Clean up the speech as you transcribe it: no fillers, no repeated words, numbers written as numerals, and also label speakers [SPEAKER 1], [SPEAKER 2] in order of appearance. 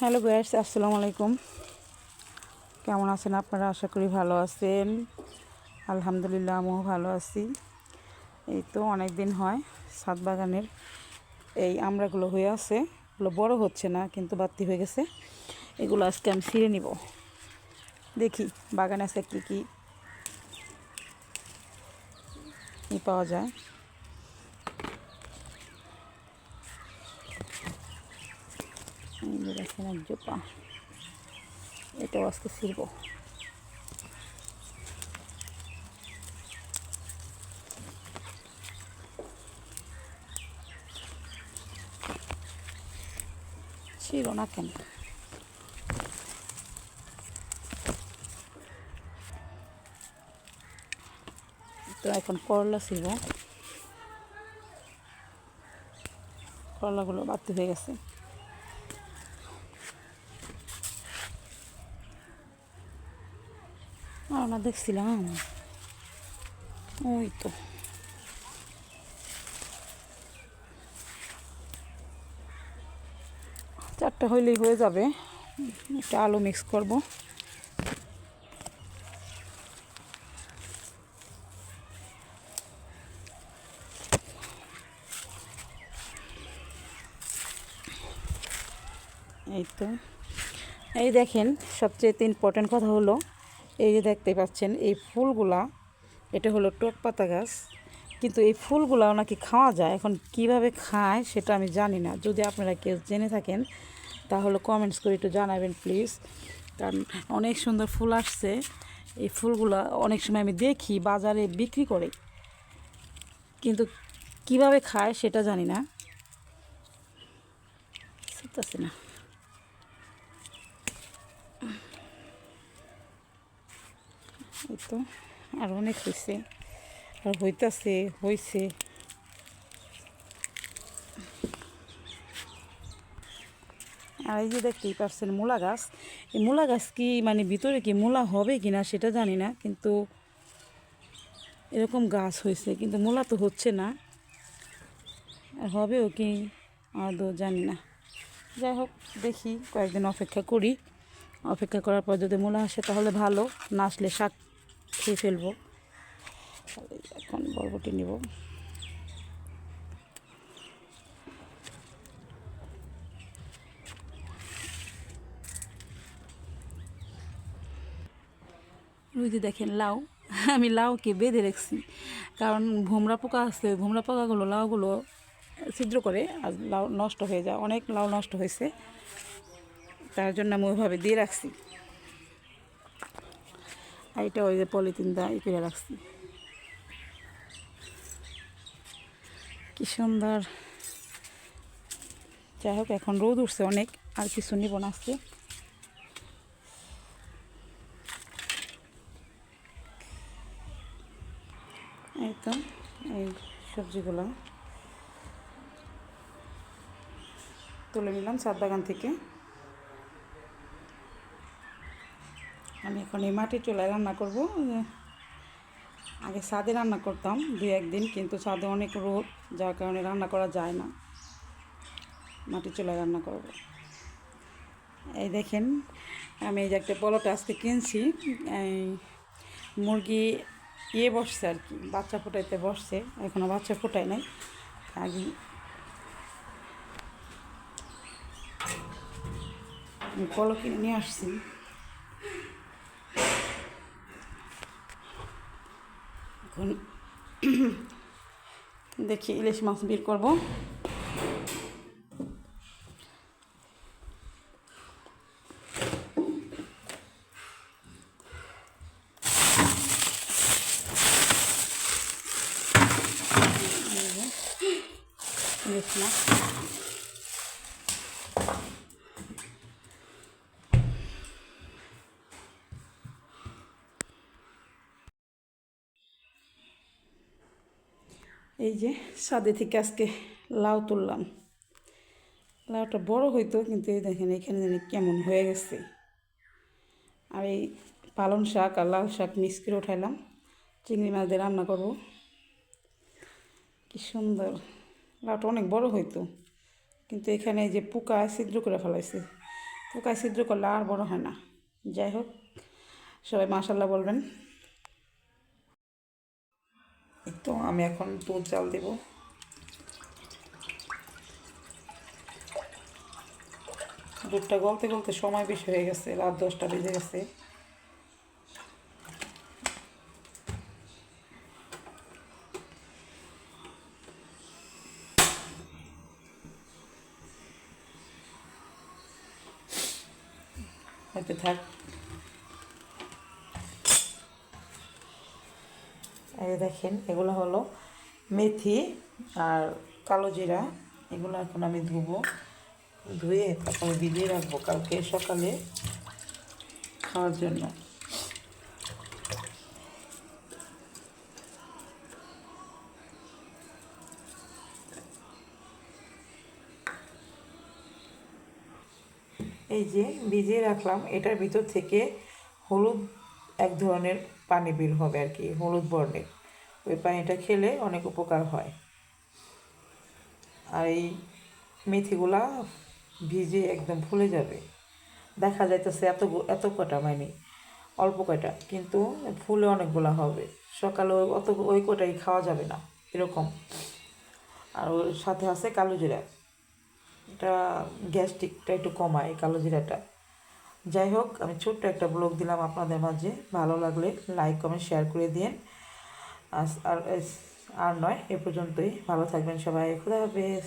[SPEAKER 1] Hello guys, আসসালামু আলাইকুম। কেমন আছেন আপনারা? আশা করি ভালো আছেন। আলহামদুলিল্লাহ, আমিও ভালো আছি। এই তো অনেক দিন হয় ছাদ বাগানের এই আমড়াগুলো হয়ে আছে, এগুলো বড় হচ্ছে না কিন্তু বাড়তি হয়ে গেছে। এগুলো আজকে আমি ছিঁড়ে নিব, দেখি বাগানে আছে কী কী পাওয়া যায়। দেখেন এক জোপা, এটাও আজকে ছিঁড়ব। ছিল না কেন? তো এখন করলা ছিল, করলাগুলো বাড়তি হয়ে গেছে। আর না দেখছিলাম, ওই তো চারটা হইলেই হয়ে যাবে। একটা আলু মিক্স করব। এই তো, এই দেখেন সবচেয়ে ইম্পর্টেন্ট কথা হলো, এই যে দেখতে পাচ্ছেন এই ফুলগুলা, এটা হলো টক পাতা গাছ। কিন্তু এই ফুলগুলাও নাকি খাওয়া যায়। এখন কিভাবে খায় সেটা আমি জানি না। যদি আপনারা কেউ জেনে থাকেন তাহলে কমেন্টস করে একটু জানাবেন প্লিজ। কারণ অনেক সুন্দর ফুল আসছে। এই ফুলগুলা অনেক সময় আমি দেখি বাজারে বিক্রি করে, কিন্তু কিভাবে খায় সেটা জানি না। বুঝতেছি না। এই তো আর অনেক হয়েছে, আর হইতেছে, হয়েছে। আর এই যে দেখতেই পাচ্ছেন মূলা গাছ। এই মূলা গাছ কি মানে ভিতরে কি মূলা হবে কি না সেটা জানি না, কিন্তু এরকম গাছ হয়েছে, কিন্তু মূলা তো হচ্ছে না। আর হবেও কি আদৌ জানি না। যাই হোক, দেখি কয়েকদিন অপেক্ষা করি। অপেক্ষা করার পর যদি মূলা আসে তাহলে ভালো, না আসলে শাক খেয়ে ফেলবো। এখন বরবটি নেব। ওই যে দেখেন লাউ, আমি লাউকে বেঁধে রাখছি, কারণ ভোমরা পোকা আছে। ওই ভোমরা পোকাগুলো লাউগুলো ছিদ্র করে, আর লাউ নষ্ট হয়ে যায়। অনেক লাউ নষ্ট হয়েছে, তার জন্য আমি ওইভাবে দিয়ে রাখছি। আর এটা ওই যে পলিথিন দিয়ে করে রাখছি। কি সুন্দর। যাই হোক, এখন রোদ উঠছে অনেক, আর কিছু নিব না আজকে। এই তো এই সবজিগুলো তুলে নিলাম ছাদ বাগান থেকে। আমি এখন এই মাটির চুলায় রান্না করব। আগে ছাদে রান্না করতাম 2-1 দিন, কিন্তু ছাদে অনেক রোদ, যার কারণে রান্না করা যায় না। মাটির চুলায় রান্না করব। এই দেখেন, আমি এই যে একটা পলটা আজকে কিনছি। এই মুরগি বসছে আর কি, বাচ্চা ফোটাইতে বসছে। এখনও বাচ্চা ফোটাই নাই। আগে আমি পলো কিনে নিয়ে আসছি। এখন দেখি ইলিশ মাছ বের করব। ইলিশ মাছ এই যে ছাদে থেকে আজকে লাউ তুললাম। লাউটা বড় হইতো, কিন্তু এই দেখেন এখানে জানি কেমন হয়ে গেছে। আর এই পালং শাক আর লাল শাক মিক্স করে উঠাইলাম, চিংড়ি মাছ দিয়ে রান্না করব। কি সুন্দর। লাউটা অনেক বড় হইতো, কিন্তু এখানে যে পোকা ছিদ্র করে ফেলাইছে, পোকায় ছিদ্র করলে আর বড় হয় না। যাই হোক, সবাই মাশাল্লাহ বলবেন। এই তো আমি এখন দুধ জাল দেব। দুধটা গলতে গলতে সময় বেশি হয়ে গেছে, রাত 10টা বেজে গেছে। হয়তো থাক। এই দেখেন, এগুলো হলো মেথি আর কালো জিরা। এগুলো এখন আমি ধুয়ে তারপরে ভিজিয়ে রাখবো কালকে সকালে খাওয়ার জন্য। এই যে ভিজিয়ে রাখলাম, এটার ভিতর থেকে হলুদ এক ধরনের পানি বের হবে আর কি, হলুদ বর্ণের। ওই পানিটা খেলে অনেক উপকার হয়। আর এই মেথিগুলা ভিজে একদম ফুলে যাবে। দেখা যাইতেছে এত কটা, মানে অল্প কয়টা, কিন্তু ফুলে অনেকগুলা হবে। সকালে ওই কটাই খাওয়া যাবে না এরকম। আর ওর সাথে আছে কালো জিরা, এটা গ্যাস্ট্রিকটা একটু কমায় এই কালো জিরাটা। যাই হোক, আমি ছোট্ট একটা ব্লগ দিলাম আপনাদের মাঝে। ভালো লাগলে লাইক কমেন্ট শেয়ার করে দিন। আর নয়, এ পর্যন্তই। ভালো থাকবেন সবাই। খুদা হাফেজ।